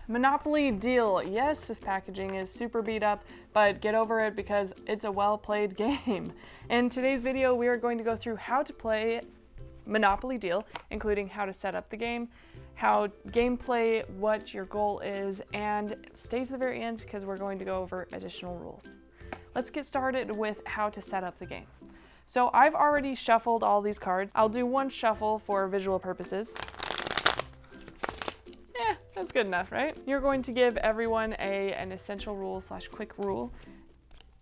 Monopoly Deal. Yes, this packaging is super beat up, but get over it because it's a well-played game. In today's video, we are going to go through how to play Monopoly Deal, including how to set up the game, how gameplay, what your goal is, and stay to the very end because we're going to go over additional rules. Let's get started with how to set up the game. So I've already shuffled all these cards. I'll do one shuffle for visual purposes. That's good enough, right? You're going to give everyone an essential rule / quick rule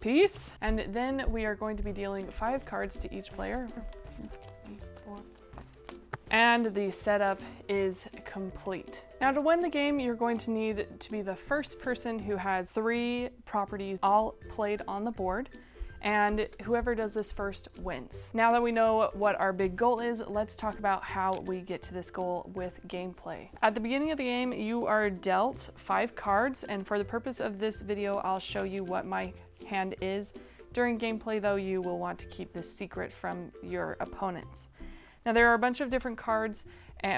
piece, and then we are going to be dealing 5 cards to each player. 2, 3, 4, 5. And the setup is complete. Now to win the game, you're going to need to be the first person who has 3 properties all played on the board, and whoever does this first wins. Now that we know what our big goal is, let's talk about how we get to this goal with gameplay. At the beginning of the game, you are dealt 5 cards, and for the purpose of this video, I'll show you what my hand is. During gameplay though, you will want to keep this secret from your opponents. Now there are a bunch of different cards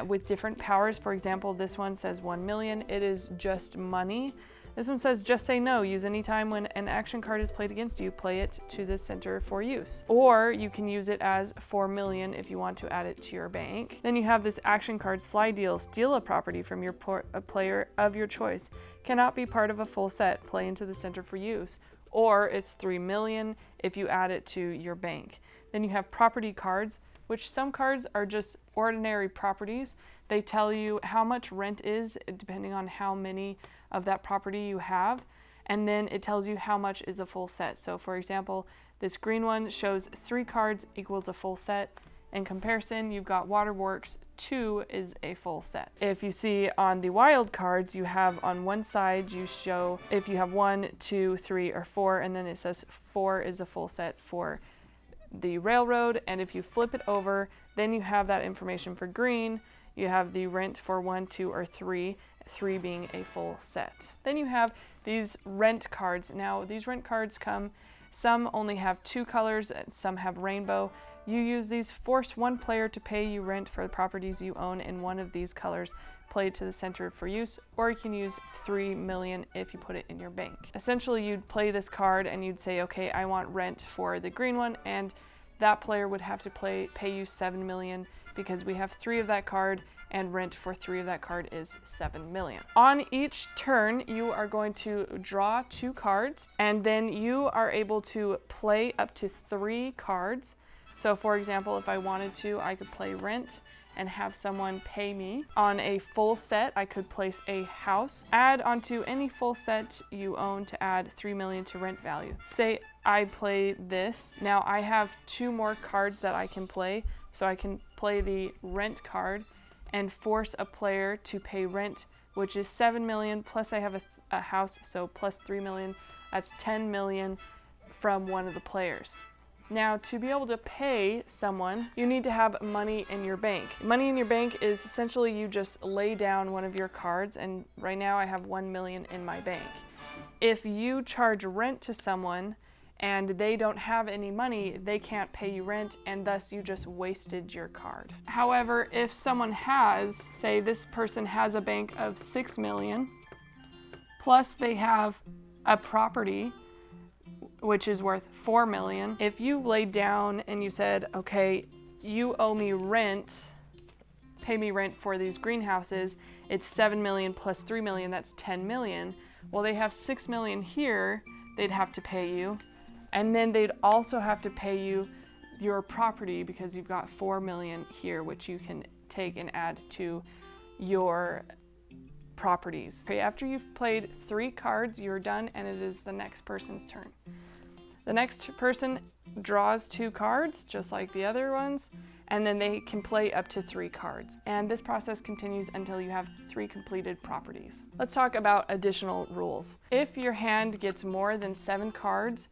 with different powers. For example, this one says 1 million. It is just money. This one says just say no. Use any time when an action card is played against you, play it to the center for use. Or you can use it as 4 million if you want to add it to your bank. Then you have this action card slide deal. Steal a property from your player of your choice. Cannot be part of a full set. Play into the center for use. Or it's 3 million if you add it to your bank. Then you have property cards, which some cards are just ordinary properties. They tell you how much rent is depending on how many of that property you have, and then it tells you how much is a full set. So for example, this green one shows 3 cards equals a full set. In comparison, you've got Waterworks, 2 is a full set. If you see on the wild cards, you have on one side, you show if you have 1, 2, 3, or 4, and then it says 4 is a full set for the railroad. And if you flip it over, then you have that information for green. You have the rent for 1, 2, or 3, 3 being a full set. Then you have these rent cards. Now these rent cards some only have 2 colors and some have rainbow. You use these, force one player to pay you rent for the properties you own in one of these colors, play to the center for use, or you can use 3 million if you put it in your bank. Essentially, you'd play this card and you'd say, okay, I want rent for the green one, and that player would have to pay you 7 million because we have 3 of that card, and rent for 3 of that card is 7 million. On each turn, you are going to draw 2 cards, and then you are able to play up to 3 cards. So for example, if I wanted to, I could play rent and have someone pay me. On a full set, I could place a house, add onto any full set you own to add 3 million to rent value. Say I play this. Now I have 2 more cards that I can play. So I can play the rent card and force a player to pay rent, which is 7 million, plus I have a house, so plus 3 million. That's 10 million from one of the players. Now, to be able to pay someone, you need to have money in your bank. Money in your bank is essentially you just lay down one of your cards, and right now I have 1 million in my bank. If you charge rent to someone and they don't have any money, they can't pay you rent, and thus you just wasted your card. However, if someone has, say this person has a bank of 6 million, plus they have a property which is worth 4 million. If you laid down and you said, okay, you owe me rent, pay me rent for these greenhouses, it's 7 million plus 3 million, that's 10 million. Well, they have 6 million here, they'd have to pay you. And then they'd also have to pay you your property because you've got 4 million here, which you can take and add to your properties. Okay, after you've played 3 cards, you're done, and it is the next person's turn. The next person draws 2 cards, just like the other ones, and then they can play up to 3 cards. And this process continues until you have 3 completed properties. Let's talk about additional rules. If your hand gets more than 7 cards,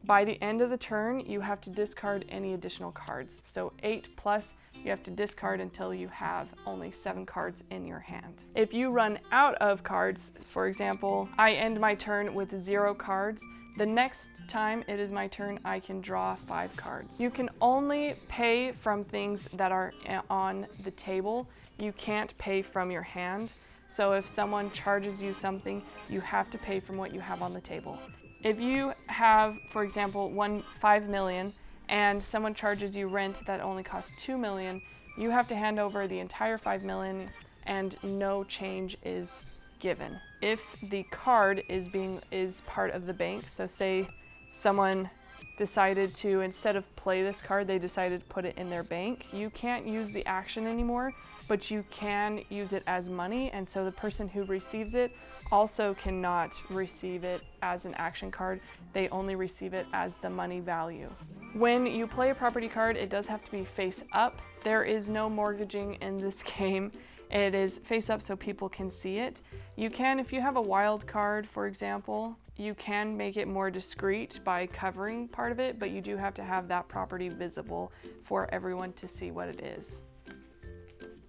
by the end of the turn, you have to discard any additional cards. So 8 plus, you have to discard until you have only 7 cards in your hand. If you run out of cards, for example, I end my turn with 0 cards, the next time it is my turn, I can draw 5 cards. You can only pay from things that are on the table. You can't pay from your hand. So if someone charges you something, you have to pay from what you have on the table. If you have, for example, 5 million and someone charges you rent that only costs 2 million, you have to hand over the entire 5 million and no change is given. If the card is part of the bank, so say someone decided to, instead of play this card, they decided to put it in their bank, you can't use the action anymore, but you can use it as money, and so the person who receives it also cannot receive it as an action card. They only receive it as the money value. When you play a property card, it does have to be face up. There is no mortgaging in this game. It is face up so people can see it. You can, if you have a wild card, for example, you can make it more discreet by covering part of it, but you do have to have that property visible for everyone to see what it is.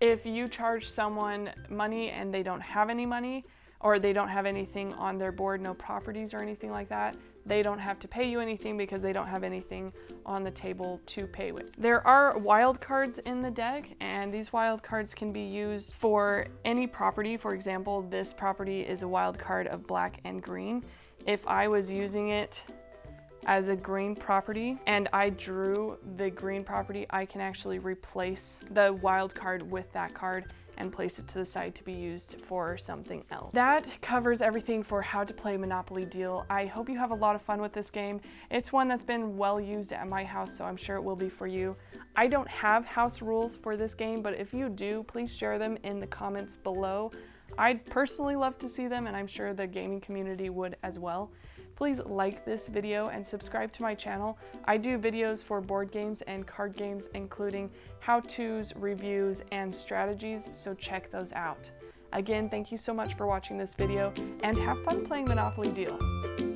If you charge someone money and they don't have any money, or they don't have anything on their board, no properties or anything like that, they don't have to pay you anything because they don't have anything on the table to pay with. There are wild cards in the deck, and these wild cards can be used for any property. For example, this property is a wild card of black and green. If I was using it as a green property and I drew the green property, I can actually replace the wild card with that card and place it to the side to be used for something else. That covers everything for how to play Monopoly Deal. I hope you have a lot of fun with this game. It's one that's been well used at my house, so I'm sure it will be for you. I don't have house rules for this game, but if you do, please share them in the comments below. I'd personally love to see them, and I'm sure the gaming community would as well. Please like this video and subscribe to my channel. I do videos for board games and card games, including how-tos, reviews, and strategies, so check those out. Again, thank you so much for watching this video, and have fun playing Monopoly Deal.